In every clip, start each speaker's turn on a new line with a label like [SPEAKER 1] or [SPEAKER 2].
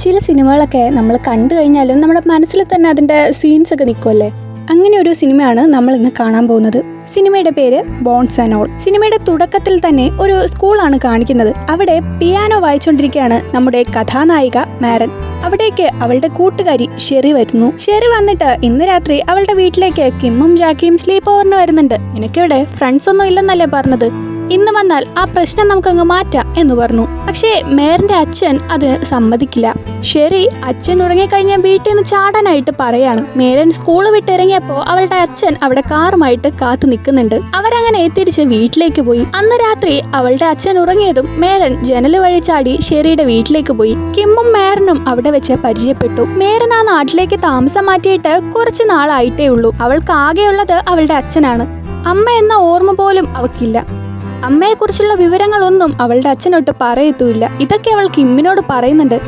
[SPEAKER 1] ചില സിനിമകളൊക്കെ നമ്മൾ കണ്ടു കഴിഞ്ഞാലും നമ്മുടെ മനസ്സിൽ തന്നെ അതിൻ്റെ സീൻസ് ഒക്കെ നിൽക്കുമല്ലേ. അങ്ങനെ ഒരു സിനിമയാണ് നമ്മൾ ഇന്ന് കാണാൻ പോകുന്നത്. സിനിമയുടെ പേര് ബോൺസ് ആൻഡ് ഓൾ. സിനിമയുടെ തുടക്കത്തിൽ തന്നെ ഒരു സ്കൂളാണ് കാണിക്കുന്നത്. അവിടെ പിയാനോ വായിച്ചുകൊണ്ടിരിക്കുകയാണ് നമ്മുടെ കഥാനായിക മാരൻ. അവിടേക്ക് അവളുടെ കൂട്ടുകാരി ഷെറി വരുന്നു. ഷെറി വന്നിട്ട് ഇന്ന് രാത്രി അവളുടെ വീട്ടിലേക്ക് കിമ്മും ജാക്കിയും സ്ലീപ്പ് ഓവറിന് വരുന്നുണ്ട്. എനിക്കിവിടെ ഫ്രണ്ട്സ് ഒന്നും ഇല്ലെന്നല്ലേ പറഞ്ഞത്, ഇന്ന് വന്നാൽ ആ പ്രശ്നം നമുക്കങ്ങ് മാറ്റാം എന്ന് പറഞ്ഞു. പക്ഷേ മേരന്റെ അച്ഛൻ അത് സമ്മതിക്കില്ല. ഷെറി അച്ഛൻ ഉറങ്ങിക്കഴിഞ്ഞ വീട്ടിൽ നിന്ന് ചാടാനായിട്ട് പറയാണ്. മേരൻ സ്കൂള് വിട്ടിറങ്ങിയപ്പോ അവളുടെ അച്ഛൻ അവിടെ കാറുമായിട്ട് കാത്തു നിൽക്കുന്നുണ്ട്. അവരങ്ങനെ തിരിച്ച് വീട്ടിലേക്ക് പോയി. അന്ന് രാത്രി അവളുടെ അച്ഛൻ ഉറങ്ങിയതും മേരൻ ജനല് വഴി ചാടി ഷെറിയുടെ വീട്ടിലേക്ക് പോയി. കിമ്മും മേരനും അവിടെ വെച്ച് പരിചയപ്പെട്ടു. മേരൻ ആ നാട്ടിലേക്ക് താമസം മാറ്റിയിട്ട് കുറച്ച് നാളായിട്ടേ ഉള്ളൂ. അവൾക്ക് ആകെയുള്ളത് അവളുടെ അച്ഛനാണ്. അമ്മ എന്ന ഓർമ്മ പോലും അവക്കില്ല. അമ്മയെക്കുറിച്ചുള്ള വിവരങ്ങളൊന്നും അവളുടെ അച്ഛനോട്ട് പറയത്തുമില്ല. ഇതൊക്കെ അവൾ കിമ്മിനോട് പറയുന്നുണ്ട്.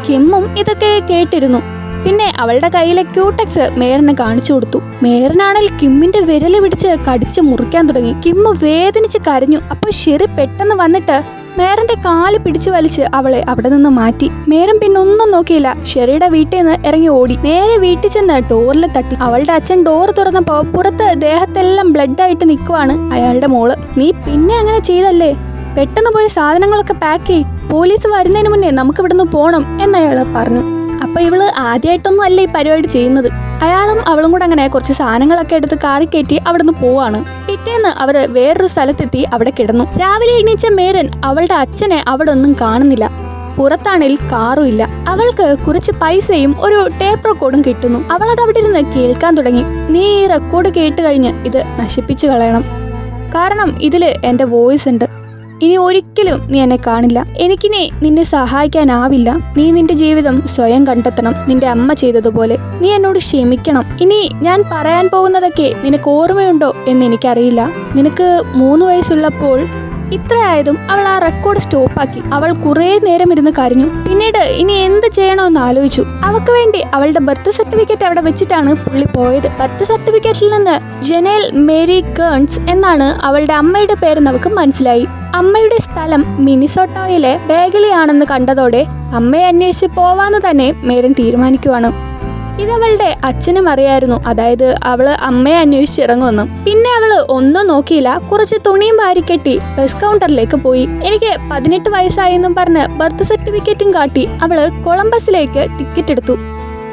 [SPEAKER 1] കിമ്മും ഇതൊക്കെ കേട്ടിരുന്നു. പിന്നെ അവളുടെ കയ്യിലെ ക്യൂടെക്സ് മേരന് കാണിച്ചു കൊടുത്തു. മേരനാണെങ്കിൽ കിമ്മിന്റെ വിരല് പിടിച്ച് കടിച്ച് മുറിക്കാൻ തുടങ്ങി. കിമ്മ് വേദനിച്ച് കരഞ്ഞു. അപ്പോൾ ഷെറി പെട്ടെന്ന് വന്നിട്ട് മേരന്റെ കാല് പിടിച്ചു വലിച്ച് അവളെ അവിടെ നിന്ന് മാറ്റി. മേരൻ പിന്നെ ഒന്നും നോക്കിയില്ല. ഷെറിയുടെ വീട്ടിൽ നിന്ന് ഇറങ്ങി ഓടി. നേരെ വീട്ടിൽ ചെന്ന് ഡോറിൽ തട്ടി. അവളുടെ അച്ഛൻ ഡോർ തുറന്നപ്പോ പുറത്ത് ദേഹത്തെല്ലാം ബ്ലഡ് ആയിട്ട് നിൽക്കുവാണ് അയാളുടെ മോള്. നീ പിന്നെ അങ്ങനെ ചെയ്തല്ലേ, പെട്ടെന്ന് പോയി സാധനങ്ങളൊക്കെ പാക്ക് ചെയ്യ്, പോലീസ് വരുന്നതിന് മുന്നേ നമുക്ക് ഇവിടുന്ന് പോണം എന്നയാള് പറഞ്ഞു. അപ്പൊ ഇവള് ആദ്യമായിട്ടൊന്നും അല്ല ഈ പരിപാടി ചെയ്യുന്നത്. അയാളും അവളും കൂടെ അങ്ങനെ കുറച്ച് സാധനങ്ങളൊക്കെ എടുത്ത് കാറി കയറ്റി അവിടുന്ന് പോവാണ്. പിറ്റേന്ന് അവര് വേറൊരു സ്ഥലത്തെത്തി അവിടെ കിടന്നു. രാവിലെ എണീച്ച മേരൻ അവളുടെ അച്ഛനെ അവിടെ ഒന്നും കാണുന്നില്ല. പുറത്താണെങ്കിൽ കാറും ഇല്ല. അവൾക്ക് കുറച്ച് പൈസയും ഒരു ടേപ്പ് റെക്കോർഡും കിട്ടുന്നു. അവളത് അവിടെ ഇരുന്ന് കേൾക്കാൻ തുടങ്ങി. നീ ഈ റെക്കോർഡ് കേട്ട് കഴിഞ്ഞ് ഇത് നശിപ്പിച്ചു കളയണം, കാരണം ഇതില് എന്റെ വോയിസ് ഉണ്ട്. ഇനി ഒരിക്കലും നീ എന്നെ കാണില്ല. എനിക്കിനി നിന്നെ സഹായിക്കാനാവില്ല. നീ നിന്റെ ജീവിതം സ്വയം കണ്ടെത്തണം, നിന്റെ അമ്മ ചെയ്തതുപോലെ. നീ എന്നോട് ക്ഷമിക്കണം. ഇനി ഞാൻ പറയാൻ പോകുന്നതൊക്കെ നിനക്ക് ഓർമ്മയുണ്ടോ എന്ന് എനിക്കറിയില്ല. നിനക്ക് 3 വയസ്സുള്ളപ്പോൾ ഇത്രയായതും അവൾ ആ റെക്കോർഡ് സ്റ്റോപ്പാക്കി. അവൾ കുറേ നേരം ഇരുന്ന് കരഞ്ഞു. പിന്നീട് ഇനി എന്ത് ചെയ്യണമെന്ന് ആലോചിച്ചു. അവൾക്ക് വേണ്ടി അവളുടെ ബർത്ത് സർട്ടിഫിക്കറ്റ് അവിടെ വെച്ചിട്ടാണ് പുള്ളി പോയത്. ബർത്ത് സർട്ടിഫിക്കറ്റിൽ നിന്ന് ജനേൽ മേരി കേൺസ് എന്നാണ് അവളുടെ അമ്മയുടെ പേരെന്ന് അവൾക്ക് മനസ്സിലായി. അമ്മയുടെ സ്ഥലം മിനിസോട്ടോയിലെ ബേഗലി ആണെന്ന് കണ്ടതോടെ അമ്മയെ അന്വേഷിച്ച് പോവാന്ന് തന്നെ മേരൻ തീരുമാനിക്കുവാണ്. ഇതവളുടെ അച്ഛനും അറിയായിരുന്നു, അതായത് അവള് അമ്മയെ അന്വേഷിച്ചിറങ്ങുമെന്നും. പിന്നെ അവള് ഒന്നും നോക്കിയില്ല. കുറച്ച് തുണിയും വാരിക്കെട്ടി ബസ് കൗണ്ടറിലേക്ക് പോയി. എനിക്ക് 18 വയസ്സായെന്നും പറഞ്ഞ് ബർത്ത് സർട്ടിഫിക്കറ്റും കാട്ടി അവള് കൊളംബസിലേക്ക് ടിക്കറ്റ് എടുത്തു.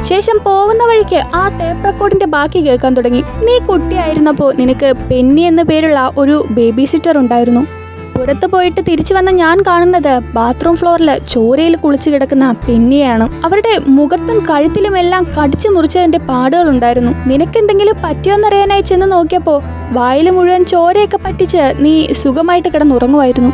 [SPEAKER 1] ശേഷം പോകുന്ന വഴിക്ക് ആ ടേപ്പ് റെക്കോർഡിന്റെ ബാക്കി കേൾക്കാൻ തുടങ്ങി. നീ കുട്ടിയായിരുന്നപ്പോ നിനക്ക് പെന്നി എന്ന പേരുള്ള ഒരു ബേബി സിറ്റർ ഉണ്ടായിരുന്നു. പുറത്ത് പോയിട്ട് തിരിച്ചു വന്ന ഞാൻ കാണുന്നത് ബാത്റൂം ഫ്ലോറിൽ ചോരയിൽ കുളിച്ചു കിടക്കുന്ന പെന്നിയാണ്. അവരുടെ മുഖത്തും കഴുത്തിലും എല്ലാം കടിച്ചു മുറിച്ചതിന്റെ പാടുകൾ ഉണ്ടായിരുന്നു. നിനക്കെന്തെങ്കിലും പറ്റിയോന്നറിയാനായി ചെന്ന് നോക്കിയപ്പോ വായിൽ മുഴുവൻ ചോരയൊക്കെ പറ്റിച്ച് നീ സുഖമായിട്ട് കിടന്നുറങ്ങുമായിരുന്നു.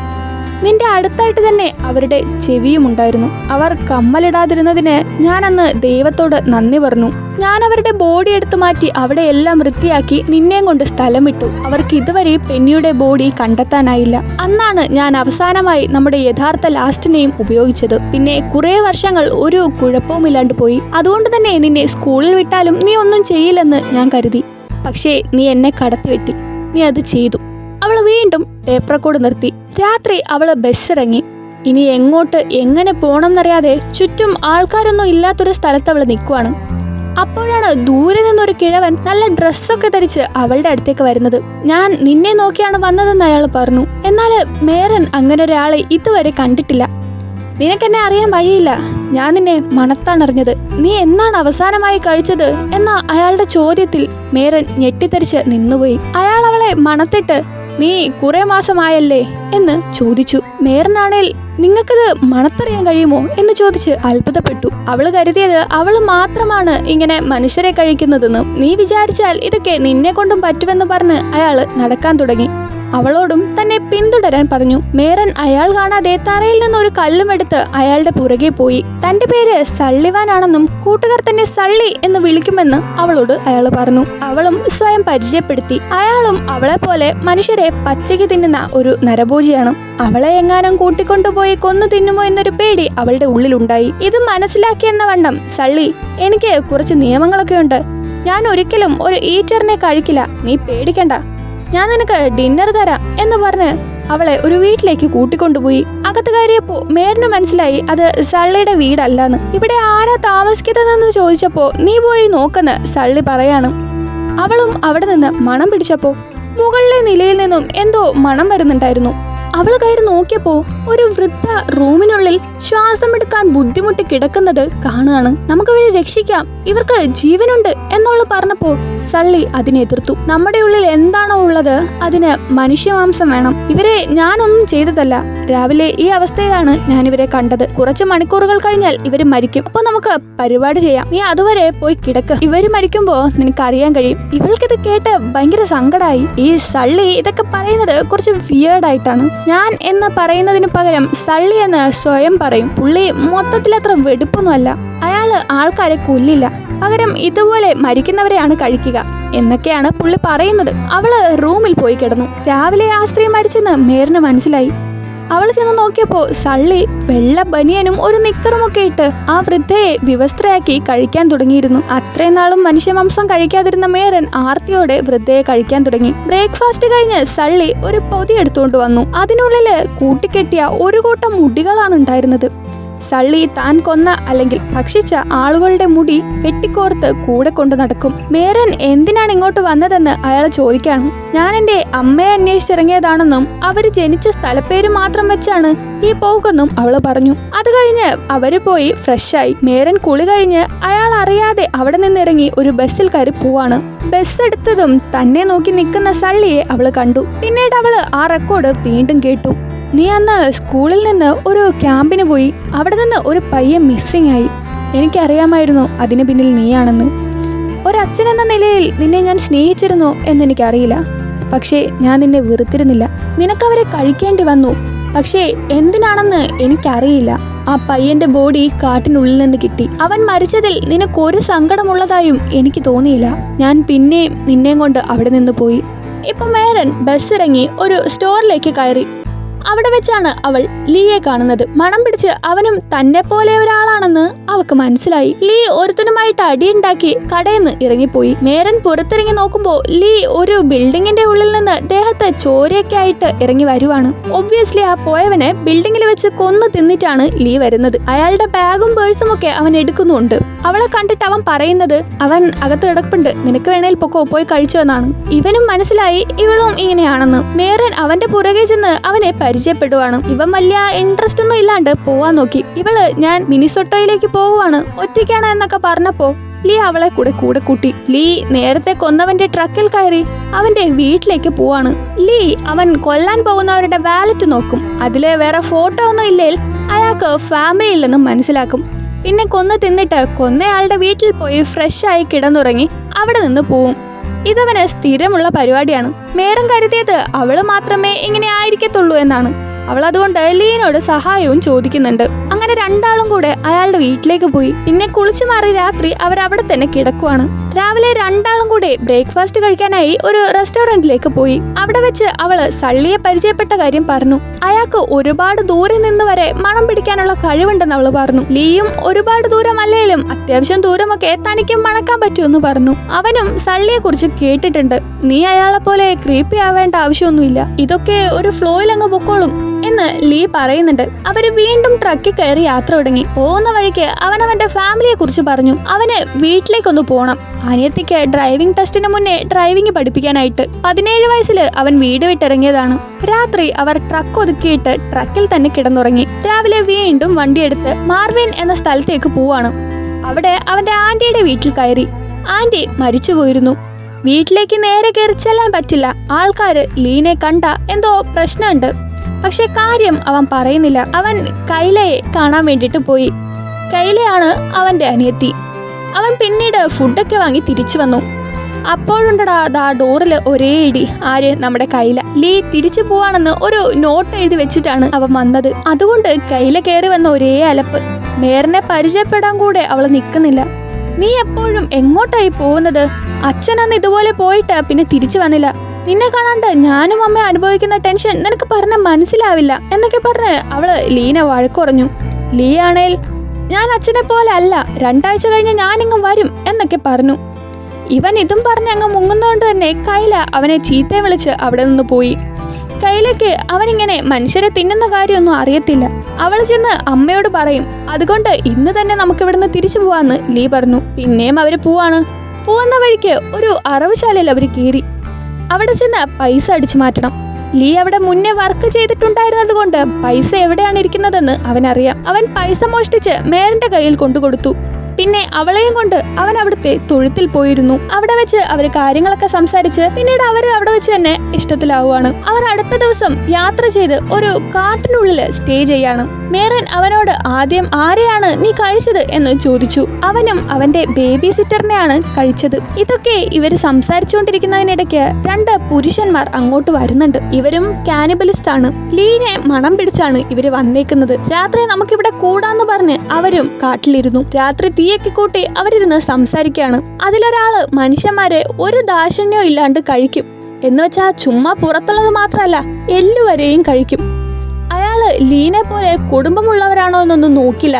[SPEAKER 1] നിന്റെ അടുത്തായിട്ട് തന്നെ അവരുടെ ചെവിയും ഉണ്ടായിരുന്നു. അവർ കമ്മലിടാതിരുന്നതിന് ഞാൻ അന്ന് ദൈവത്തോട് നന്ദി പറഞ്ഞു. ഞാൻ അവരുടെ ബോഡി എടുത്തു മാറ്റി അവിടെ എല്ലാം വൃത്തിയാക്കി നിന്നെയും കൊണ്ട് സ്ഥലം വിട്ടു. അവർക്ക് ഇതുവരെ പെന്നിയുടെ ബോഡി കണ്ടെത്താനായില്ല. അന്നാണ് ഞാൻ അവസാനമായി നമ്മുടെ യഥാർത്ഥ ലാസ്റ്റ് നെയിം ഉപയോഗിച്ചത്. പിന്നെ കുറെ വർഷങ്ങൾ ഒരു കുഴപ്പവുമില്ലാണ്ട് പോയി. അതുകൊണ്ട് തന്നെ നിന്നെ സ്കൂളിൽ വിട്ടാലും നീ ഒന്നും ചെയ്യില്ലെന്ന് ഞാൻ കരുതി. പക്ഷേ നീ എന്നെ കടത്തിവെട്ടി. നീ അത് ചെയ്തു. അവൾ വീണ്ടും ടേപ്പ് റെക്കോർഡ് നിർത്തി. രാത്രി അവള് ബസ് ഇറങ്ങി. ഇനി എങ്ങോട്ട് എങ്ങനെ പോണം എന്നറിയാതെ ചുറ്റും ആൾക്കാരൊന്നും ഇല്ലാത്തൊരു സ്ഥലത്ത് അവള് നിൽക്കുവാണ്. അപ്പോഴാണ് ദൂരെ നിന്നൊരു കിഴവൻ നല്ല ഡ്രസ്സൊക്കെ ധരിച്ച് അവളുടെ അടുത്തേക്ക് വരുന്നത്. ഞാൻ നിന്നെ നോക്കിയാണ് വന്നതെന്ന് അയാൾ പറഞ്ഞു. എന്നാൽ മേരൻ അങ്ങനെ ഒരാളെ ഇതുവരെ കണ്ടിട്ടില്ല. നിനക്കെന്നെ അറിയാൻ വഴിയില്ല. ഞാൻ നിന്നെ മണത്താണറിഞ്ഞത്. നീ എന്നാണ് അവസാനമായി കഴിച്ചത് എന്ന അയാളുടെ ചോദ്യത്തിൽ മേരൻ ഞെട്ടിത്തെറിച്ച് നിന്നുപോയി. അയാൾ അവളെ മണത്തിട്ട് നീ കുറെ മാസമായല്ലേ എന്ന് ചോദിച്ചു. മേരനാണേൽ നിങ്ങൾക്കത് മണത്തറിയാൻ കഴിയുമോ എന്ന് ചോദിച്ച് അത്ഭുതപ്പെട്ടു. അവള് കരുതിയത് അവള് മാത്രമാണ് ഇങ്ങനെ മനുഷ്യരെ കഴിക്കുന്നതെന്ന്. നീ വിചാരിച്ചാൽ ഇതൊക്കെ നിന്നെ കൊണ്ടും പറ്റുമെന്ന് പറഞ്ഞ് അയാള് നടക്കാൻ തുടങ്ങി. അവളോടും തന്നെ പിന്തുടരാൻ പറഞ്ഞു. മേരൻ അയാൾ കാണാതെ തറയിൽ നിന്ന് ഒരു കല്ലുമെടുത്ത് അയാളുടെ പുറകെ പോയി. തന്റെ പേര് സള്ളിവാൻ ആണെന്നും കൂട്ടുകാർ തന്നെ സള്ളി എന്ന് വിളിക്കുമെന്ന് അവളോട് അയാൾ പറഞ്ഞു. അവളും സ്വയം പരിചയപ്പെടുത്തി. അയാളും അവളെ പോലെ മനുഷ്യരെ പച്ചയ്ക്ക് തിന്നുന്ന ഒരു നരഭോജിയാണ്. അവളെ എങ്ങാനും കൂട്ടിക്കൊണ്ടുപോയി കൊന്നു തിന്നുമോ എന്നൊരു പേടി അവളുടെ ഉള്ളിലുണ്ടായി. ഇത് മനസ്സിലാക്കിയെന്ന വണ്ണം സള്ളി, എനിക്ക് കുറച്ച് നിയമങ്ങളൊക്കെ ഉണ്ട്. ഞാൻ ഒരിക്കലും ഒരു ഈറ്ററിനെ കഴിക്കില്ല. നീ പേടിക്കണ്ട, ഞാൻ നിനക്ക് ഡിന്നർ തരാം എന്ന് പറഞ്ഞ് അവളെ ഒരു വീട്ടിലേക്ക് കൂട്ടിക്കൊണ്ടുപോയി. അകത്ത് കയറിയപ്പോ മേരന് മനസ്സിലായി അത് സള്ളിയുടെ വീടല്ലെന്ന്. ഇവിടെ ആരാ താമസിക്കുന്നതെന്ന് ചോദിച്ചപ്പോ നീ പോയി നോക്കെന്ന് സള്ളി പറയാണ്. അവളും അവിടെ നിന്ന് മണം പിടിച്ചപ്പോ മുകളിലെ നിലയിൽ നിന്നും എന്തോ മണം വരുന്നുണ്ടായിരുന്നു. അവൾ കയറി നോക്കിയപ്പോ ഒരു വൃദ്ധ റൂമിനുള്ളിൽ ശ്വാസം എടുക്കാൻ ബുദ്ധിമുട്ടി കിടക്കുന്നത് കാണുകയാണ്. നമുക്കവരെ രക്ഷിക്കാം, ഇവർക്ക് ജീവനുണ്ട് എന്നവള് പറഞ്ഞപ്പോ സള്ളി അതിനെ എതിർത്തു. നമ്മുടെ ഉള്ളിൽ എന്താണോ ഉള്ളത് അതിന് മനുഷ്യമാംസം വേണം. ഇവരെ ഞാനൊന്നും ചെയ്തതല്ല. രാവിലെ ഈ അവസ്ഥയിലാണ് ഞാൻ ഇവരെ കണ്ടത്. കുറച്ച് മണിക്കൂറുകൾ കഴിഞ്ഞാൽ ഇവര് മരിക്കും. അപ്പൊ നമുക്ക് പരിപാടി ചെയ്യാം. നീ അതുവരെ പോയി കിടക്ക്. ഇവര് മരിക്കുമ്പോ നിനക്ക് അറിയാൻ കഴിയും. ഇവൾക്കിത് കേട്ട് ഭയങ്കര സങ്കടായി. ഈ സള്ളി ഇതൊക്കെ പറയുന്നത് കുറച്ച് വിയേർഡായിട്ടാണ്. ഞാൻ എന്ന് പറയുന്നതിന് പകരം സള്ളി എന്ന് സ്വയം പറയും. പുള്ളി മൊത്തത്തിൽ അത്ര വെടുപ്പൊന്നുമല്ല. അയാള് ആൾക്കാരെ കൊല്ലില്ല, പകരം ഇതുപോലെ മരിക്കുന്നവരെയാണ് കഴിക്കുക എന്നൊക്കെയാണ് പുള്ളി പറയുന്നത്. അവള് റൂമിൽ പോയി കിടന്നു. രാവിലെ ആ സ്ത്രീ മരിച്ചെന്ന് മേരന് മനസ്സിലായി. അവൾ ചെന്ന് നോക്കിയപ്പോ സള്ളി വെള്ള ബനിയനും ഒരു നിക്കറുമൊക്കെ ഇട്ട് ആ വൃദ്ധയെ വിവസ്ത്രയാക്കി കഴിക്കാൻ തുടങ്ങിയിരുന്നു. അത്രയും നാളും മനുഷ്യമാംസം കഴിക്കാതിരുന്ന മേരൻ ആർത്തിയോടെ വൃദ്ധയെ കഴിക്കാൻ തുടങ്ങി. ബ്രേക്ക്ഫാസ്റ്റ് കഴിഞ്ഞ് സള്ളി ഒരു പൊതി എടുത്തുകൊണ്ട് വന്നു. അതിനുള്ളില് കൂട്ടിക്കെട്ടിയ ഒരു കൂട്ടം മുടികളാണ് ഉണ്ടായിരുന്നത്. സള്ളി താൻ കൊന്ന അല്ലെങ്കിൽ ഭക്ഷിച്ച ആളുകളുടെ മുടി വെട്ടിക്കോർത്ത് കൂടെ കൊണ്ട് നടക്കും. മേരൻ എന്തിനാണ് ഇങ്ങോട്ട് വന്നതെന്ന് അയാൾ ചോദിക്കാണ്. ഞാൻ എന്റെ അമ്മയെ അന്വേഷിച്ചിറങ്ങിയതാണെന്നും അവര് ജനിച്ച സ്ഥലപ്പേര് മാത്രം വെച്ചാണ് ഈ പോക്കെന്നും അവള് പറഞ്ഞു. അത് കഴിഞ്ഞ് അവര് പോയി ഫ്രഷായി. മേരൻ കുളി കഴിഞ്ഞ് അയാൾ അറിയാതെ അവിടെ നിന്നിറങ്ങി ഒരു ബസ്സിൽ കയറി പോവാണ്. ബസ് എടുത്തതും തന്നെ നോക്കി നിൽക്കുന്ന സള്ളിയെ അവള് കണ്ടു. പിന്നീട് അവള് ആ റെക്കോർഡ് വീണ്ടും കേട്ടു. നീ അന്ന് സ്കൂളിൽ നിന്ന് ഒരു ക്യാമ്പിന് പോയി. അവിടെ നിന്ന് ഒരു പയ്യൻ മിസ്സിംഗ് ആയി. എനിക്കറിയാമായിരുന്നു അതിന് പിന്നിൽ നീയാണെന്ന്. ഒരച്ഛൻ എന്ന നിലയിൽ നിന്നെ ഞാൻ സ്നേഹിച്ചിരുന്നു എന്നെനിക്കറിയില്ല. പക്ഷേ ഞാൻ നിന്നെ വെറുത്തിരുന്നില്ല. നിനക്കവരെ കഴിക്കേണ്ടി വന്നു. പക്ഷേ എന്തിനാണെന്ന് എനിക്കറിയില്ല. ആ പയ്യന്റെ ബോഡി കാട്ടിനുള്ളിൽ നിന്ന് കിട്ടി. അവൻ മരിച്ചതിൽ നിനക്കൊരു സങ്കടമുള്ളതായും എനിക്ക് തോന്നിയില്ല. ഞാൻ പിന്നെയും നിന്നെയും കൊണ്ട് അവിടെ നിന്ന് പോയി. ഇപ്പൊ മേരൻ ബസ് ഇറങ്ങി ഒരു സ്റ്റോറിലേക്ക് കയറി. അവിടെ വെച്ചാണ് അവൾ ലീയെ കാണുന്നത്. മണം പിടിച്ച് അവനും തന്നെ പോലെ ഒരാളാണെന്ന് അവൾക്ക് മനസ്സിലായി. ലീ ഒരുത്തനുമായിട്ട് അടിയുണ്ടാക്കി കടയിൽ നിന്ന് ഇറങ്ങിപ്പോയി. മേരൻ പുറത്തിറങ്ങി നോക്കുമ്പോ ലീ ഒരു ബിൽഡിങ്ങിന്റെ ഉള്ളിൽ നിന്ന് ദേഹത്ത് ചോരയൊക്കെ ആയിട്ട് ഇറങ്ങി വരുവാണ്. ഒബ്വിയസ്ലി ആ പോയവനെ ബിൽഡിങ്ങിൽ വെച്ച് കൊന്നു തിന്നിട്ടാണ് ലീ വരുന്നത്. അയാളുടെ ബാഗും പേഴ്സും ഒക്കെ അവൻ എടുക്കുന്നുണ്ട്. അവളെ കണ്ടിട്ട് അവൻ പറയുന്നത് അവൻ അകത്ത് കിടപ്പുണ്ട്, നിനക്ക് വേണേൽ പൊക്കോ, പോയി കഴിച്ചു എന്നാണ്. ഇവനും മനസ്സിലായി ഇവളും ഇങ്ങനെയാണെന്ന്. മേരൻ അവന്റെ പുറകെ ചെന്ന് അവനെ പരിചയപ്പെടുവാണ്. ഇവൻ വലിയ ഇൻട്രസ്റ്റ് ഒന്നും ഇല്ലാണ്ട് പോവാൻ നോക്കി. ഇവള് ഞാൻ മിനിസോട്ടോയിലേക്ക് പോവുകയാണ്, ഒറ്റയ്ക്കാണ് എന്നൊക്കെ പറഞ്ഞപ്പോ ലീ അവളെ കൂടെ കൂട്ടി. ലീ നേരത്തെ കൊന്നവന്റെ ട്രക്കിൽ കയറി അവന്റെ വീട്ടിലേക്ക് പോവാണ്. ലീ അവൻ കൊല്ലാൻ പോകുന്നവരുടെ വാലറ്റ് നോക്കും. അതിലെ വേറെ ഫോട്ടോ ഒന്നും ഇല്ലേൽ അയാൾക്ക് ഫാമിലി ഇല്ലെന്നും മനസ്സിലാക്കും. പിന്നെ കൊന്നു തിന്നിട്ട് കൊന്നയാളുടെ വീട്ടിൽ പോയി ഫ്രഷ് ആയി കിടന്നുറങ്ങി അവിടെ നിന്ന് പോവും. ഇതവന് സ്ഥിരമുള്ള പരിപാടിയാണ്. മേരൻ കരുതിയത് അവള് മാത്രമേ ഇങ്ങനെ ആയിരിക്കത്തുള്ളൂ എന്നാണ്. അവൾ അതുകൊണ്ട് ലീനോട് സഹായവും ചോദിക്കുന്നുണ്ട്. അങ്ങനെ രണ്ടാളും കൂടെ അയാളുടെ വീട്ടിലേക്ക് പോയി. പിന്നെ കുളിച്ചു മാറി രാത്രി അവരവിടെ തന്നെ കിടക്കുവാണ്. രാവിലെ രണ്ടാളും കൂടെ ബ്രേക്ക്ഫാസ്റ്റ് കഴിക്കാനായി ഒരു റെസ്റ്റോറന്റിലേക്ക് പോയി. അവിടെ വെച്ച് അവള് സള്ളിയെ പരിചയപ്പെട്ട കാര്യം പറഞ്ഞു. അയാൾക്ക് ഒരുപാട് ദൂരെ നിന്ന് വരെ മണം പിടിക്കാനുള്ള കഴിവുണ്ടെന്ന് അവള് പറഞ്ഞു. ലീയും ഒരുപാട് ദൂരം അല്ലേലും അത്യാവശ്യം ദൂരമൊക്കെ തനിക്കും മണക്കാൻ പറ്റുമെന്ന് പറഞ്ഞു. അവനും സള്ളിയെ കുറിച്ച് കേട്ടിട്ടുണ്ട്. നീ അയാളെ പോലെ ക്രീപ്പി ആവേണ്ട ആവശ്യമൊന്നുമില്ല, ഇതൊക്കെ ഒരു ഫ്ലോയിൽ അങ്ങ് പൊക്കോളും എന്ന് ലീ പറയുന്നുണ്ട്. അവര് വീണ്ടും ട്രക്കിൽ കയറി യാത്ര തുടങ്ങി. പോകുന്ന വഴിക്ക് അവൻ അവന്റെ ഫാമിലിയെ കുറിച്ച് പറഞ്ഞു. അവന് വീട്ടിലേക്കൊന്ന് പോണം. അനിയത്തിക്ക് ഡ്രൈവിംഗ് ടെസ്റ്റിന് മുന്നേ ഡ്രൈവിംഗ് പഠിപ്പിക്കാനായിട്ട്. 17 വയസ്സിൽ അവൻ വീട് വിട്ടിറങ്ങിയതാണ്. രാത്രി അവർ ട്രക്ക് ഒതുക്കിയിട്ട് ട്രക്കിൽ തന്നെ കിടന്നുറങ്ങി. രാവിലെ വീണ്ടും വണ്ടിയെടുത്ത് മാർവിൻ എന്ന സ്ഥലത്തേക്ക് പോവാണ്. അവിടെ അവന്റെ ആന്റിയുടെ വീട്ടിൽ കയറി. ആന്റി മരിച്ചു പോയിരുന്നു. വീട്ടിലേക്ക് നേരെ കയറി ചെല്ലാൻ പറ്റില്ല. ആൾക്കാര് ലീനെ കണ്ട എന്തോ പ്രശ്നമുണ്ട്. പക്ഷെ കാര്യം അവൻ പറയുന്നില്ല. അവൻ കൈലയെ കാണാൻ വേണ്ടിട്ട് പോയി. കൈലയാണ് അവന്റെ അനിയത്തി. അവൻ പിന്നീട് ഫുഡൊക്കെ വാങ്ങി തിരിച്ചു വന്നു. അപ്പോഴുണ്ടടാ ദാ ഡോറിൽ ഒരേ ഇടി. ആര്? നമ്മുടെ കൈല. ലീ തിരിച്ചു പോവാണെന്ന് ഒരു നോട്ട് എഴുതി വെച്ചിട്ടാണ് അവൻ വന്നത്. അതുകൊണ്ട് കൈല കയറി വന്ന ഒരേ അലപ്പ്. മേരനെ പരിചയപ്പെടാൻ കൂടെ അവള് നിൽക്കുന്നില്ല. നീ എപ്പോഴും എങ്ങോട്ടായി പോകുന്നത്? അച്ഛനന്ന് ഇതുപോലെ പോയിട്ട് പിന്നെ തിരിച്ചു വന്നില്ല. നിന്നെ കാണാണ്ട് ഞാനും അമ്മ അനുഭവിക്കുന്ന ടെൻഷൻ നിനക്ക് പറഞ്ഞ മനസ്സിലാവില്ല എന്നൊക്കെ പറഞ്ഞ് അവള് ലീന വഴക്കുറഞ്ഞു. ലീ ആണേൽ ഞാൻ അച്ഛനെ പോലെ അല്ല, 2 ആഴ്ച കഴിഞ്ഞ് ഞാനിങ്ങ് വരും എന്നൊക്കെ പറഞ്ഞു. ഇവൻ ഇതും പറഞ്ഞ് അങ്ങ് മുങ്ങുന്നതുകൊണ്ട് തന്നെ കൈല അവനെ ചീത്തയും വിളിച്ച് അവിടെ നിന്ന് പോയി. കയ്യിലേക്ക് അവനിങ്ങനെ മനുഷ്യരെ തിന്നുന്ന കാര്യമൊന്നും അറിയത്തില്ല. അവൾ ചെന്ന് അമ്മയോട് പറയും. അതുകൊണ്ട് ഇന്ന് തന്നെ നമുക്ക് ഇവിടുന്ന് തിരിച്ചു പോവാന്ന് ലീ പറഞ്ഞു. പിന്നെയും അവര് പോകുന്ന വഴിക്ക് ഒരു അറവുശാലയിൽ അവർ കയറി. അവിടെ ചെന്ന് പൈസ അടിച്ചു മാറ്റണം. ലീ അവിടെ മുന്നേ വർക്ക് ചെയ്തിട്ടുണ്ടായിരുന്നത് കൊണ്ട് പൈസ എവിടെയാണ് ഇരിക്കുന്നതെന്ന് അവനറിയാം. അവൻ പൈസ മോഷ്ടിച്ച് മേരന്റെ കയ്യിൽ കൊണ്ടുകൊടുത്തു. പിന്നെ അവളെയും കൊണ്ട് അവൻ അവിടുത്തെ തൊഴുത്തിൽ പോയിരുന്നു. അവിടെ വെച്ച് അവര് കാര്യങ്ങളൊക്കെ സംസാരിച്ച് പിന്നീട് അവര് അവിടെ വെച്ച് തന്നെ ഇഷ്ടത്തിലാവുകയാണ്. അവർ അടുത്ത ദിവസം യാത്ര ചെയ്ത് ഒരു കാട്ടിനുള്ളിൽ സ്റ്റേ ചെയ്യാണ്. മേരൻ അവനോട് ആദ്യം ആരെയാണ് നീ കഴിച്ചത് എന്ന് ചോദിച്ചു. അവനും അവന്റെ ബേബി സിറ്ററിനെയാണ് കഴിച്ചത്. ഇതൊക്കെ ഇവര് സംസാരിച്ചുകൊണ്ടിരിക്കുന്നതിനിടയ്ക്ക് 2 പുരുഷന്മാർ അങ്ങോട്ട് വരുന്നുണ്ട്. ഇവരും കാനിബലിസ്റ്റ് ആണ്. ലീനെ മണം പിടിച്ചാണ് ഇവര് വന്നേക്കുന്നത്. രാത്രി നമുക്കിവിടെ കൂടാന്ന് പറഞ്ഞ് അവരും കാട്ടിലിരുന്നു. രാത്രി തീയൊക്കെ കൂട്ടി അവരിരുന്ന് സംസാരിക്കുകയാണ്. അതിലൊരാള് മനുഷ്യന്മാരെ ഒരു ദാക്ഷിണ്യവും ഇല്ലാണ്ട് കഴിക്കും. എന്ന് വെച്ചാൽ ചുമ്മാ പുറത്തുള്ളത് മാത്രമല്ല എല്ലുവരെയും കഴിക്കും. അയാള് ലീനെ പോലെ കുടുംബമുള്ളവരാണോ എന്നൊന്നും നോക്കില്ല.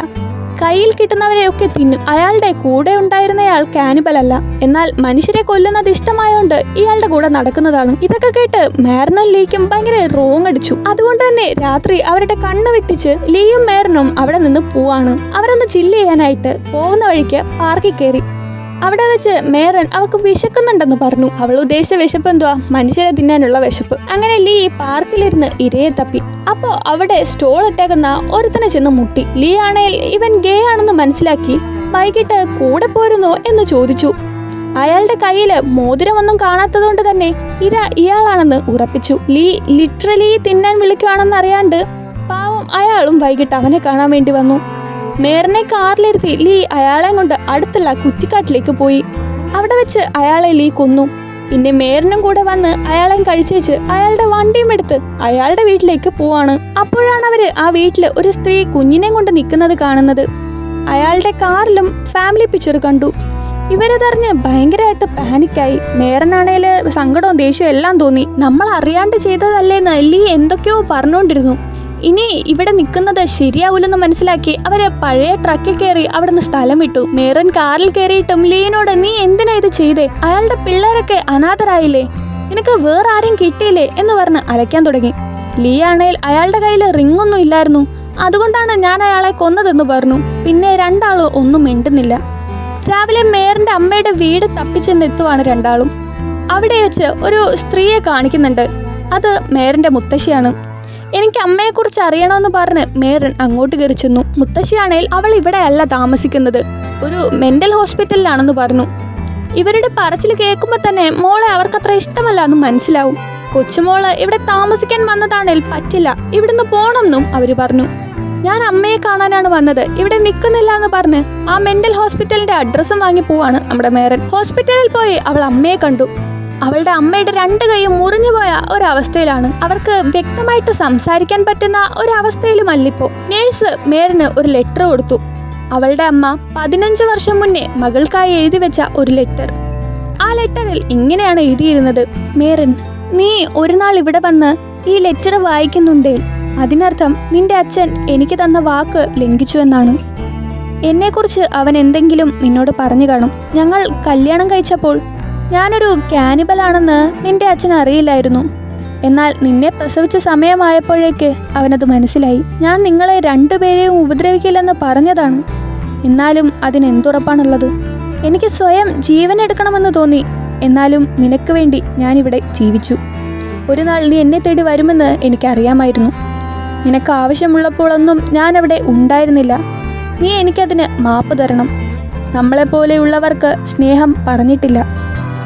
[SPEAKER 1] കയ്യിൽ കിട്ടുന്നവരെയൊക്കെ തിന്നും. അയാളുടെ കൂടെ ഉണ്ടായിരുന്നയാൾ കാനിബലല്ല. എന്നാൽ മനുഷ്യരെ കൊല്ലുന്നത് ഇഷ്ടമായോണ്ട് ഇയാളുടെ കൂടെ നടക്കുന്നതാണ്. ഇതൊക്കെ കേട്ട് മേരനും ലീക്കും ഭയങ്കര റോങ് അടിച്ചു. അതുകൊണ്ട് തന്നെ രാത്രി അവരുടെ കണ്ണ് വെട്ടിച്ച് ലീയും മേരനും അവിടെ നിന്ന് പോവാണ്. അവരൊന്ന് ചില്ല് ചെയ്യാനായിട്ട് പോകുന്ന വഴിക്ക് പാർക്കിൽ കയറി. അവിടെ വെച്ച് മേരൻ അവക്ക് വിശക്കുന്നുണ്ടെന്ന് പറഞ്ഞു. അവൾ ഉദ്ദേശിച്ച വിശപ്പ് എന്തുവാ? മനുഷ്യരെ തിന്നാനുള്ള വിശപ്പ്. അങ്ങനെ ലീ പാർക്കിലിരുന്ന് ഇരയെ തപ്പി. അപ്പോ അവിടെ സ്റ്റോൾ ഇട്ടേക്കുന്ന ഒരുത്തനെ ചെന്ന് മുട്ടി. ലീ ആണേൽ ഇവൻ ഗേ ആണെന്ന് മനസ്സിലാക്കി വൈകിട്ട് കൂടെ പോരുന്നോ എന്ന് ചോദിച്ചു. അയാളുടെ കയ്യില് മോതിരമൊന്നും കാണാത്തതുകൊണ്ട് തന്നെ ഇര ഇയാളാണെന്ന് ഉറപ്പിച്ചു. ലീ ലിറ്ററലി തിന്നാൻ വിളിക്കുകയാണെന്ന് അറിയാണ്ട് പാവം അയാളും വൈകിട്ട് അവനെ കാണാൻ വേണ്ടി വന്നു. മേരനെ കാറിലിരുത്തി ലീ അയാളെ കൊണ്ട് അടുത്തുള്ള കുറ്റിക്കാട്ടിലേക്ക് പോയി. അവിടെ വെച്ച് അയാളെ ലീ കൊന്നു. പിന്നെ മേരനും കൂടെ വന്ന് അയാളെയും കഴിച്ചേച്ച് അയാളുടെ വണ്ടിയും എടുത്ത് അയാളുടെ വീട്ടിലേക്ക് പോവാണ്. അപ്പോഴാണ് അവര് ആ വീട്ടില് ഒരു സ്ത്രീ കുഞ്ഞിനെ കൊണ്ട് നിൽക്കുന്നത് കാണുന്നത്. അയാളുടെ കാറിലും ഫാമിലി പിക്ചർ കണ്ടു. ഇവരതറിഞ്ഞ് ഭയങ്കരമായിട്ട് പാനിക്കായി. മേരനാണേല് സങ്കടവും ദേഷ്യവും എല്ലാം തോന്നി. നമ്മൾ അറിയാണ്ട് ചെയ്തതല്ലേന്ന് ലീ എന്തൊക്കെയോ പറഞ്ഞുകൊണ്ടിരുന്നു. ഇനി ഇവിടെ നിൽക്കുന്നത് ശരിയാവൂലെന്ന് മനസ്സിലാക്കി അവര് പഴയ ട്രക്കിൽ കയറി അവിടുന്ന് സ്ഥലം വിട്ടു. മേരൻ കാറിൽ കയറിയിട്ടും ലീനോട് നീ എന്തിനാ ഇത് ചെയ്തേ? അയാളുടെ പിള്ളേരൊക്കെ അനാഥരായില്ലേ? നിനക്ക് വേറെ ആരെയും കിട്ടിയില്ലേ എന്ന് പറഞ്ഞ് അലയ്ക്കാൻ തുടങ്ങി. ലീ ആണേൽ അയാളുടെ കയ്യിൽ റിങ്ങൊന്നും ഇല്ലായിരുന്നു. അതുകൊണ്ടാണ് ഞാൻ അയാളെ കൊന്നതെന്ന് പറഞ്ഞു. പിന്നെ രണ്ടാളും ഒന്നും മിണ്ടുന്നില്ല. രാവിലെ മേരന്റെ അമ്മയുടെ വീട് തപ്പിച്ചെന്നെത്തുവാണ് രണ്ടാളും. അവിടെ വെച്ച് ഒരു സ്ത്രീയെ കാണിക്കുന്നുണ്ട്. അത് മേരന്റെ മുത്തശ്ശിയാണ്. എനിക്ക് അമ്മയെക്കുറിച്ച് അറിയണമെന്ന് പറഞ്ഞ് മേരൻ അങ്ങോട്ട് കയറി ചെന്നു. മുത്തശ്ശിയാണേൽ അവൾ ഇവിടെ അല്ല താമസിക്കുന്നത്, ഒരു മെന്റൽ ഹോസ്പിറ്റലിലാണെന്ന് പറഞ്ഞു. ഇവരുടെ പറച്ചിൽ കേൾക്കുമ്പോൾ തന്നെ മോളെ അവർക്കത്ര ഇഷ്ടമല്ല എന്ന് മനസ്സിലാവും. കൊച്ചുമോള് ഇവിടെ താമസിക്കാൻ വന്നതാണേൽ പറ്റില്ല, ഇവിടുന്ന് പോണമെന്നും അവര് പറഞ്ഞു. ഞാൻ അമ്മയെ കാണാനാണ് വന്നത്, ഇവിടെ നിൽക്കുന്നില്ല എന്ന് പറഞ്ഞ് ആ മെന്റൽ ഹോസ്പിറ്റലിന്റെ അഡ്രസ്സും വാങ്ങി പോവാണ് നമ്മുടെ മേരൻ. ഹോസ്പിറ്റലിൽ പോയി അവൾ അമ്മയെ കണ്ടു. അവളുടെ അമ്മയുടെ 2 കൈയും മുറിഞ്ഞു പോയ ഒരവസ്ഥയിലാണ്. അവർക്ക് വ്യക്തമായിട്ട് സംസാരിക്കാൻ പറ്റുന്ന ഒരവസ്ഥയിലുമല്ലിപ്പോ. നേഴ്സ് മേരന് ഒരു ലെറ്റർ കൊടുത്തു. അവളുടെ അമ്മ 15 വർഷം മുന്നേ മകൾക്കായി എഴുതി വെച്ച ഒരു ലെറ്റർ. ആ ലെറ്ററിൽ ഇങ്ങനെയാണ് എഴുതിയിരുന്നത്: മേരൻ, നീ ഒരു നാൾ ഇവിടെ വന്ന് ഈ ലെറ്റർ വായിക്കുന്നുണ്ടേ, അതിനർത്ഥം നിന്റെ അച്ഛൻ എനിക്ക് തന്ന വാക്ക് ലംഘിച്ചു എന്നാണ്. എന്നെക്കുറിച്ച് അവൻ എന്തെങ്കിലും നിന്നോട് പറഞ്ഞു കാണും. ഞങ്ങൾ കല്യാണം കഴിച്ചപ്പോൾ ഞാനൊരു കാനിബലാണെന്ന് നിന്റെ അച്ഛൻ അറിയില്ലായിരുന്നു. എന്നാൽ നിന്നെ പ്രസവിച്ച സമയമായപ്പോഴേക്ക് അവനത് മനസ്സിലായി. ഞാൻ നിങ്ങളെ 2 പേരെയും ഉപദ്രവിക്കില്ലെന്ന് പറഞ്ഞതാണ്. എന്നാലും അതിനെന്തുറപ്പാണുള്ളത്? എനിക്ക് സ്വയം ജീവൻ എടുക്കണമെന്ന് തോന്നി. എന്നാലും നിനക്ക് വേണ്ടി ഞാനിവിടെ ജീവിച്ചു. ഒരു നാൾ നീ എന്നെ തേടി വരുമെന്ന് എനിക്കറിയാമായിരുന്നു. നിനക്ക് ആവശ്യമുള്ളപ്പോഴൊന്നും ഞാനവിടെ ഉണ്ടായിരുന്നില്ല. നീ എനിക്കതിന് മാപ്പ് തരണം. നമ്മളെപ്പോലെയുള്ളവർക്ക് സ്നേഹം പറഞ്ഞിട്ടില്ല.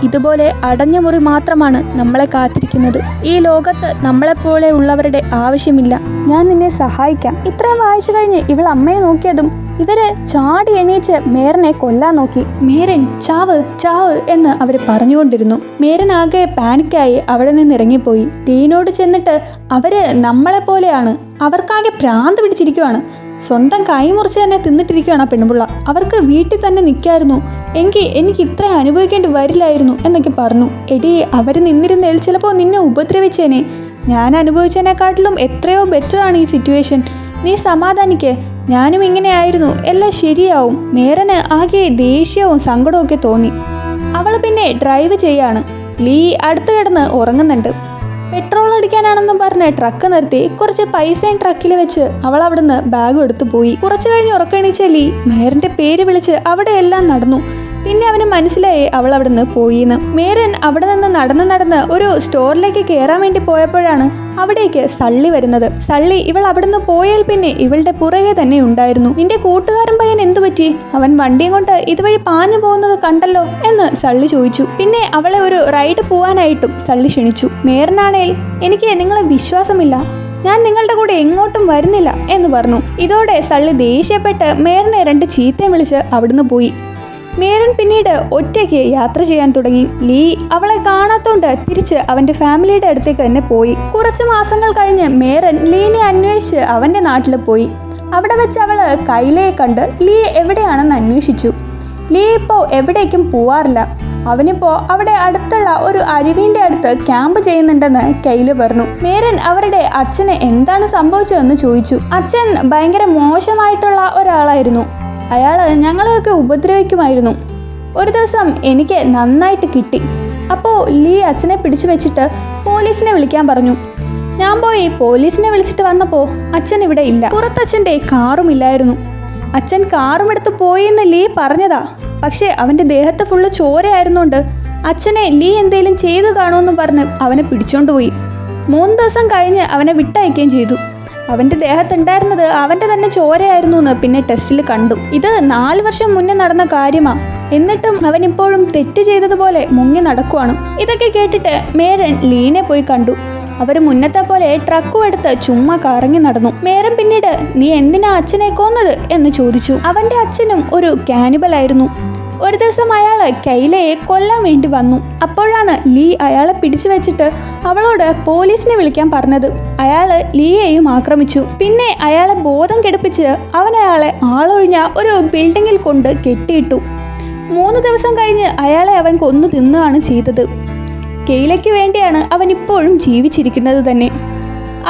[SPEAKER 1] ഇതുപോലെ അടഞ്ഞ മുറി മാത്രമാണ് നമ്മളെ കാത്തിരിക്കുന്നത്. ഈ ലോകത്ത് നമ്മളെപ്പോലെ ഉള്ളവരുടെ ആവശ്യമില്ല. ഞാൻ നിന്നെ സഹായിക്കാം. ഇത്രയും വായിച്ചു കഴിഞ്ഞ് ഇവൾ അമ്മയെ നോക്കിയതും ഇവര് ചാടി എണീച്ച് മേരനെ കൊല്ലാൻ നോക്കി. മേരൻ ചാവ് ചാവ് എന്ന് അവര് പറഞ്ഞുകൊണ്ടിരുന്നു. മേരൻ ആകെ പാനിക്കായി അവിടെ നിന്ന് ഇറങ്ങിപ്പോയി. ലീനോട് ചെന്നിട്ട് അവര് നമ്മളെ പോലെയാണ്, അവർക്കാകെ ഭ്രാന്ത് പിടിച്ചിരിക്കുവാണ്, സ്വന്തം കൈ മുറിച്ച് തന്നെ തിന്നിട്ടിരിക്കുകയാണ് ആ പെണ്ണുപിള്ള, അവർക്ക് വീട്ടിൽ തന്നെ നിൽക്കായിരുന്നു, എങ്കിൽ എനിക്ക് ഇത്രയും അനുഭവിക്കേണ്ടി വരില്ലായിരുന്നു എന്നൊക്കെ പറഞ്ഞു. എടി, അവർ നിന്നിരുന്നേൽ ചിലപ്പോൾ നിന്നെ ഉപദ്രവിച്ചേനെ. ഞാൻ അനുഭവിച്ചതിനെക്കാട്ടിലും എത്രയോ ബെറ്ററാണ് ഈ സിറ്റുവേഷൻ. നീ സമാധാനിക്ക്, ഞാനും ഇങ്ങനെയായിരുന്നു, എല്ലാം ശരിയാവും. മേരന് ആകെ ദേഷ്യവും സങ്കടവും ഒക്കെ തോന്നി. അവൾ പിന്നെ ഡ്രൈവ് ചെയ്യാണ്. ലീ അടുത്ത് കിടന്ന് ഉറങ്ങുന്നുണ്ട്. പെട്രോൾ അടിക്കാനാണെന്നും പറഞ്ഞ് ട്രക്ക് നിർത്തി കുറച്ച് പൈസയും ട്രക്കിൽ വെച്ച് അവൾ അവിടുന്ന് ബാഗും എടുത്തു പോയി. കുറച്ചു കഴിഞ്ഞ് ഉറക്കണിച്ച ലീ മേരന്റെ പേര് വിളിച്ച് അവിടെ എല്ലാം നടന്നു. പിന്നെ അവന് മനസ്സിലായി അവൾ അവിടുന്ന് പോയിന്ന്. മേരൻ അവിടെ നിന്ന് നടന്ന് ഒരു സ്റ്റോറിലേക്ക് കയറാൻ വേണ്ടി പോയപ്പോഴാണ് അവിടേക്ക് സള്ളി വരുന്നത്. സള്ളി ഇവൾ അവിടുന്ന് പോയാൽ പിന്നെ ഇവളുടെ പുറകെ തന്നെ ഉണ്ടായിരുന്നു. നിന്റെ കൂട്ടുകാരൻ പയ്യൻ എന്തു പറ്റി? അവൻ വണ്ടിയും കൊണ്ട് ഇതുവഴി പാഞ്ഞു പോകുന്നത് കണ്ടല്ലോ എന്ന് സള്ളി ചോദിച്ചു. പിന്നെ അവളെ ഒരു റൈഡ് പോവാനായിട്ടും സള്ളി ക്ഷണിച്ചു. മേരനാണേൽ എനിക്ക് നിങ്ങളെ വിശ്വാസമില്ല, ഞാൻ നിങ്ങളുടെ കൂടെ എങ്ങോട്ടും വരുന്നില്ല എന്ന് പറഞ്ഞു. ഇതോടെ സള്ളി ദേഷ്യപ്പെട്ട് മേരനെ 2 ചീത്തയും വിളിച്ച് അവിടുന്ന് പോയി. മേരൻ പിന്നീട് ഒറ്റയ്ക്ക് യാത്ര ചെയ്യാൻ തുടങ്ങി. ലീ അവളെ കാണാത്തോണ്ട് തിരിച്ച് അവന്റെ ഫാമിലിയുടെ അടുത്തേക്ക് തന്നെ പോയി. കുറച്ച് മാസങ്ങൾ കഴിഞ്ഞ് മേരൻ ലീനെ അന്വേഷിച്ച് അവന്റെ നാട്ടിൽ പോയി. അവിടെ വെച്ച് അവള് കൈലയെ കണ്ട് ലീ എവിടെയാണെന്ന് അന്വേഷിച്ചു. ലീ ഇപ്പോൾ എവിടേക്കും പോവാറില്ല. അവനിപ്പോ അവിടെ അടുത്തുള്ള ഒരു അരുവിന്റെ അടുത്ത് ക്യാമ്പ് ചെയ്യുന്നുണ്ടെന്ന് കൈല പറഞ്ഞു. മേരൻ അവരുടെ അച്ഛന് എന്താണ് സംഭവിച്ചതെന്ന് ചോദിച്ചു. അച്ഛൻ ഭയങ്കര മോശമായിട്ടുള്ള ഒരാളായിരുന്നു. അയാള് ഞങ്ങളെയൊക്കെ ഉപദ്രവിക്കുമായിരുന്നു. ഒരു ദിവസം എനിക്ക് നന്നായിട്ട് കിട്ടി. അപ്പോൾ ലീ അച്ഛനെ പിടിച്ചു വെച്ചിട്ട് പോലീസിനെ വിളിക്കാൻ പറഞ്ഞു. ഞാൻ പോയി പോലീസിനെ വിളിച്ചിട്ട് വന്നപ്പോൾ അച്ഛൻ ഇവിടെ ഇല്ല. പുറത്തച്ഛൻ്റെ കാറും ഇല്ലായിരുന്നു. അച്ഛൻ കാറും എടുത്ത് പോയി എന്ന് ലീ പറഞ്ഞതാ. പക്ഷേ അവൻ്റെ ദേഹത്ത് ഫുള്ള് ചോരയായിരുന്നുകൊണ്ട് അച്ഛനെ ലീ എന്തേലും ചെയ്തു കാണുമെന്ന് പറഞ്ഞ് അവനെ പിടിച്ചോണ്ട് പോയി. 3 ദിവസം കഴിഞ്ഞ് അവനെ വിട്ടയക്കുകയും ചെയ്തു. അവൻ്റെ ദേഹത്തുണ്ടായിരുന്നത് അവൻ്റെ തന്നെ ചോരയായിരുന്നു എന്ന് പിന്നെ ടെസ്റ്റിൽ കണ്ടു. ഇത് 4 വർഷം മുന്നേ നടന്ന കാര്യമാ. എന്നിട്ടും അവൻ ഇപ്പോഴും തെറ്റ് ചെയ്തതുപോലെ മുങ്ങി നടക്കുവാണ്. ഇതൊക്കെ കേട്ടിട്ട് മേരൻ ലീനെ പോയി കണ്ടു. അവർ മുന്നത്തെ പോലെ ട്രക്കും എടുത്ത് ചുമ്മാ കറങ്ങി നടന്നു. മേരൻ പിന്നീട് നീ എന്തിനാ അച്ഛനെ കൊന്നത് എന്ന് ചോദിച്ചു. അവൻ്റെ അച്ഛനും ഒരു കാനിബലായിരുന്നു. ഒരു ദിവസം അയാൾ കൈലയെ കൊല്ലാൻ വേണ്ടി വന്നു. അപ്പോഴാണ് ലീ അയാളെ പിടിച്ചു വെച്ചിട്ട് അവളോട് പോലീസിനെ വിളിക്കാൻ പറഞ്ഞത്. അയാള് ലീയെയും ആക്രമിച്ചു. പിന്നെ അയാളെ ബോധം കെടുപ്പിച്ച് അവൻ അയാളെ ആളൊഴിഞ്ഞ ഒരു ബിൽഡിങ്ങിൽ കൊണ്ട് കെട്ടിയിട്ടു. 3 ദിവസം കഴിഞ്ഞ് അയാളെ അവൻ കൊന്നു തിന്നുകയാണ് ചെയ്തത്. കെയിലയ്ക്ക് വേണ്ടിയാണ് അവൻ ഇപ്പോഴും ജീവിച്ചിരിക്കുന്നത് തന്നെ.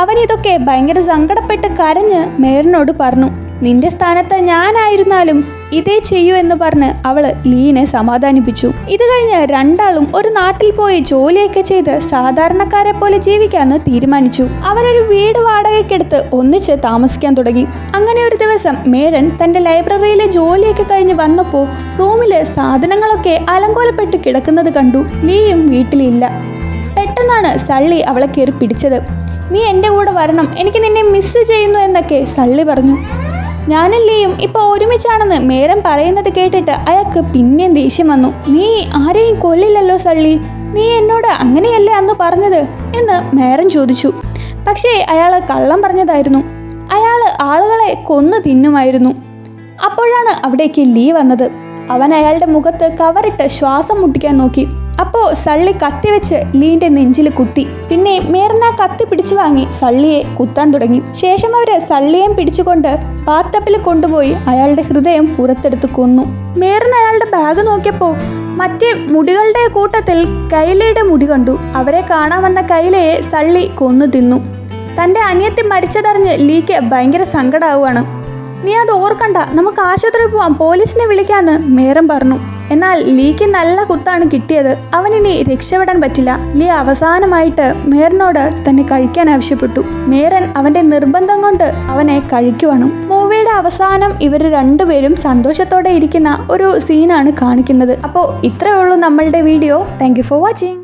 [SPEAKER 1] അവൻ ഇതൊക്കെ ഭയങ്കര സങ്കടപ്പെട്ട് കരഞ്ഞ് മേരനോട് പറഞ്ഞു. നിന്റെ സ്ഥാനത്ത് ഞാനായിരുന്നാലും ഇതേ ചെയ്യൂ എന്ന് പറഞ്ഞ് അവള് ലീനെ സമാധാനിപ്പിച്ചു. ഇത് കഴിഞ്ഞ് രണ്ടാളും ഒരു നാട്ടിൽ പോയി ജോലിയൊക്കെ ചെയ്ത് സാധാരണക്കാരെ പോലെ ജീവിക്കാന്ന് തീരുമാനിച്ചു. അവരൊരു വീട് വാടകയ്ക്കെടുത്ത് ഒന്നിച്ച് താമസിക്കാൻ തുടങ്ങി. അങ്ങനെ ഒരു ദിവസം മേരൻ തന്റെ ലൈബ്രറിയിലെ ജോലിയൊക്കെ കഴിഞ്ഞ് വന്നപ്പോൾ റൂമില് സാധനങ്ങളൊക്കെ അലങ്കോലപ്പെട്ട് കിടക്കുന്നത് കണ്ടു. ലീയും വീട്ടിലില്ല. പെട്ടെന്നാണ് സള്ളി അവളെ കയറി പിടിച്ചത്. നീ എൻ്റെ കൂടെ വരണം, എനിക്ക് നിന്നെ മിസ് ചെയ്യുന്നു എന്നൊക്കെ സള്ളി പറഞ്ഞു. ഞാനും ലീയും ഇപ്പോൾ ഒരുമിച്ചാണെന്ന് മേരൻ പറയുന്നത് കേട്ടിട്ട് അയാൾക്ക് പിന്നെയും ദേഷ്യം വന്നു. നീ ആരെയും കൊല്ലില്ലല്ലോ സള്ളി, നീ എന്നോട് അങ്ങനെയല്ലേ അന്ന് പറഞ്ഞത് എന്ന് മേരൻ ചോദിച്ചു. പക്ഷേ അയാൾ കള്ളം പറഞ്ഞതായിരുന്നു. അയാൾ ആളുകളെ കൊന്നു തിന്നുമായിരുന്നു. അപ്പോഴാണ് അവിടേക്ക് ലീ വന്നത്. അവൻ അയാളുടെ മുഖത്ത് കവറിട്ട് ശ്വാസം മുട്ടിക്കാൻ നോക്കി. അപ്പോൾ സള്ളി കത്തി വെച്ച് ലീന്റെ നെഞ്ചിൽ കുത്തി. പിന്നെ മേരൻ ആ കത്തി പിടിച്ചു വാങ്ങി സള്ളിയെ കുത്താൻ തുടങ്ങി. ശേഷം അവര് സള്ളിയേയും പിടിച്ചുകൊണ്ട് ബാത്ടബിൽ കൊണ്ടുപോയി അയാളുടെ ഹൃദയം പുറത്തെടുത്ത് കൊന്നു. മേരൻ അയാളുടെ ബാഗ് നോക്കിയപ്പോൾ മറ്റേ മുടികളുടെ കൂട്ടത്തിൽ കൈലയുടെ മുടി കണ്ടു. അവരെ കാണാൻ വന്ന കൈലയെ സള്ളി കൊന്നു തിന്നു. തന്റെ അനിയത്തി മരിച്ചതറിഞ്ഞ് ലീക്ക് ഭയങ്കര സങ്കടാവുകയാണ്. നീ അത് ഓർക്കണ്ട, നമുക്ക് ആശുപത്രി പോവാം, പോലീസിനെ വിളിക്കാന്ന് മേരൻ പറഞ്ഞു. എന്നാൽ ലീക്ക് നല്ല കുത്താണ് കിട്ടിയത്. അവനിനി രക്ഷപ്പെടാൻ പറ്റില്ല. ലീ അവസാനമായിട്ട് മേരനോട് തന്നെ കഴിക്കാൻ ആവശ്യപ്പെട്ടു. മേരൻ അവന്റെ നിർബന്ധം കൊണ്ട് അവനെ കഴിക്കുവാണ്. മൂവിയുടെ അവസാനം ഇവർ രണ്ടുപേരും സന്തോഷത്തോടെ ഇരിക്കുന്ന ഒരു സീനാണ് കാണിക്കുന്നത്. അപ്പോൾ ഇത്രയേ ഉള്ളൂ നമ്മളുടെ video. Thank you for watching.